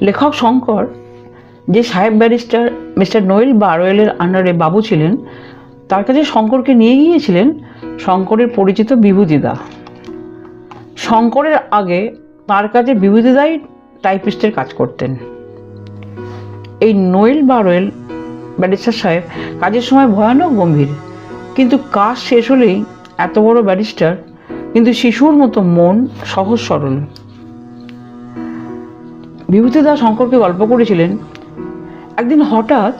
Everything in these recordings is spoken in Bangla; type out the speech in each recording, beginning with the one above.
লেখক শঙ্কর যে সাহেব ব্যারিস্টার মিস্টার নোয়েল বারওয়েলের আন্ডারে বাবু ছিলেন, তার কাছে শঙ্করকে নিয়ে গিয়েছিলেন শঙ্করের পরিচিত বিভূতিদা। শঙ্করের আগে তার কাছে বিভূতিদাই টাইপিস্টের কাজ করতেন। এই নোয়েল বারওয়েল ব্যারিস্টার সাহেব কাজের সময় ভয়ানক গম্ভীর, কিন্তু কাজ শেষ হলেই এত বড় ব্যারিস্টার কিন্তু শিশুর মতো মন, সহজ সরল। বিভূতিদা শঙ্করকে গল্প করেছিলেন, একদিন হঠাৎ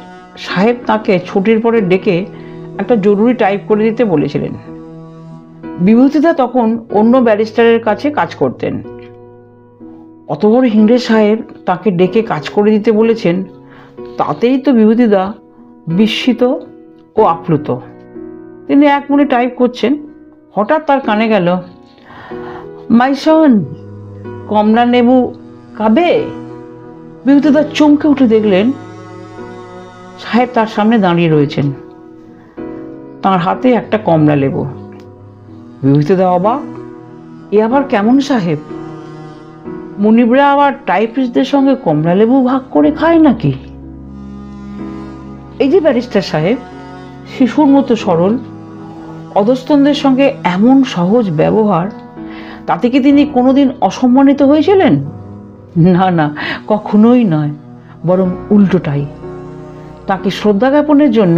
সাহেব তাকে ছুটির পরে ডেকে একটা জরুরি টাইপ করে দিতে বলেছিলেন। বিভূতিদা তখন অন্য ব্যারিস্টারের কাছে কাজ করতেন। অত বড় ইংরেজ সাহেব তাকে ডেকে কাজ করে দিতে বলেছেন, তাতেই তো বিভূতিদা বিস্মিত ও আপ্লুত। তিনি এক মনে টাইপ করছেন, হঠাৎ তার কানে গেল, মাই সন, কমলা লেবু খাবে? বিভূতিদা চমকে উঠে দেখলেন সাহেব তার সামনে দাঁড়িয়ে রয়েছেন, তার হাতে একটা কমলা লেবু। বিভূতিদা অবাক, এ আবার কেমন সাহেব? মুনিবরা আবার টাইপিস্টদের সঙ্গে কমলা লেবু ভাগ করে খায় নাকি? এই যে ব্যারিস্টার সাহেব, শিশুর মতো সরল, অধস্তনদের সঙ্গে এমন সহজ ব্যবহার, তাতে কি তিনি কোনোদিন অসম্মানিত হয়েছিলেন? না না, কখনোই নয়, বরং উল্টোটাই। তাকে শ্রদ্ধা জ্ঞাপনের জন্য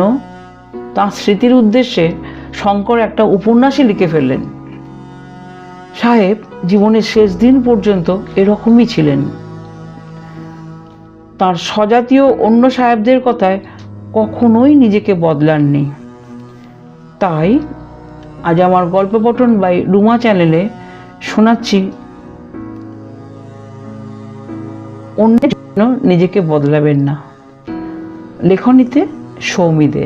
তাঁর স্মৃতির উদ্দেশ্যে শঙ্কর একটা উপন্যাসই লিখে ফেললেন। সাহেব জীবনের শেষ দিন পর্যন্ত এরকমই ছিলেন। তার স্বজাতীয় অন্য সাহেবদের কথায় কখনোই নিজেকে বদলাননি। তাই আজ আমার গল্প পঠন বাই রুমা চ্যানেলে শোনাচ্ছি, অন্যের জন্য নিজেকে বদলাবেন না। লেখনীতে সৌমি দে।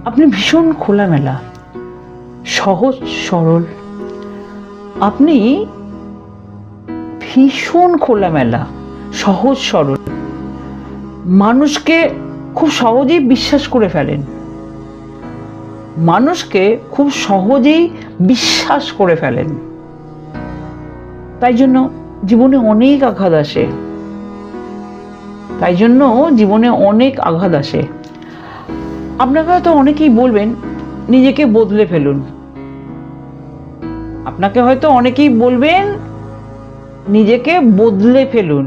আপনি ভীষণ খোলামেলা, সহজ সরল। আপনি ভীষণ খোলামেলা, সহজ সরল, মানুষকে খুব সহজেই বিশ্বাস করে ফেলেন। মানুষকে খুব সহজেই বিশ্বাস করে ফেলেন। তাই জন্য জীবনে অনেক আঘাত আসে। আপনাকে হয়তো অনেকেই বলবেন নিজেকে বদলে ফেলুন।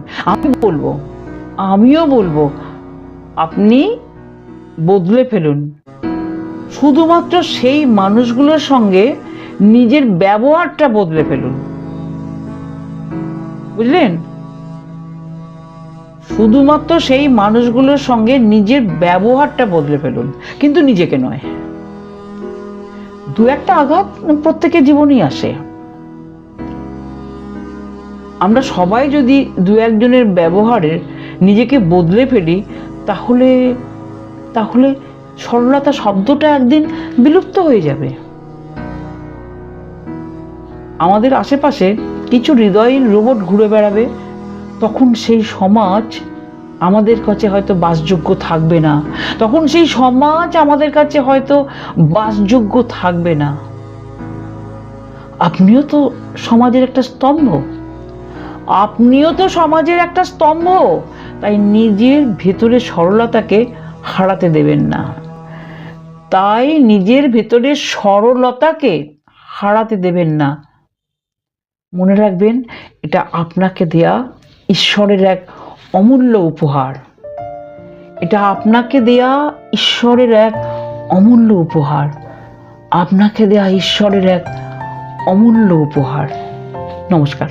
আমিও বলবো আপনি বদলে ফেলুন। শুধুমাত্র সেই মানুষগুলোর সঙ্গে নিজের ব্যবহারটা বদলে ফেলুন। বুঝলেন? শুধুমাত্র সেই মানুষগুলোর সঙ্গে নিজের ব্যবহারটা বদলে ফেলুন, কিন্তু নিজেকে নয়। দু একটা আঘাত প্রত্যেকের জীবনেই আসে। আমরা সবাই যদি দু একজনের ব্যবহারে নিজেকে বদলে ফেলি, তাহলে সরলতা শব্দটা একদিন বিলুপ্ত হয়ে যাবে। আমাদের আশেপাশে কিছু হৃদয়হীন রোবট ঘুরে বেড়াবে, তখন সেই সমাজ আমাদের কাছে হয়তো বাসযোগ্য থাকবে না। আপনিও তো সমাজের একটা স্তম্ভ। তাই নিজের ভেতরে সরলতাকে হারাতে দেবেন না। মনে রাখবেন, এটা আপনাকে দেয়া ঈশ্বরের এক অমূল্য উপহার। আপনাকে দেয়া ঈশ্বরের এক অমূল্য উপহার। নমস্কার।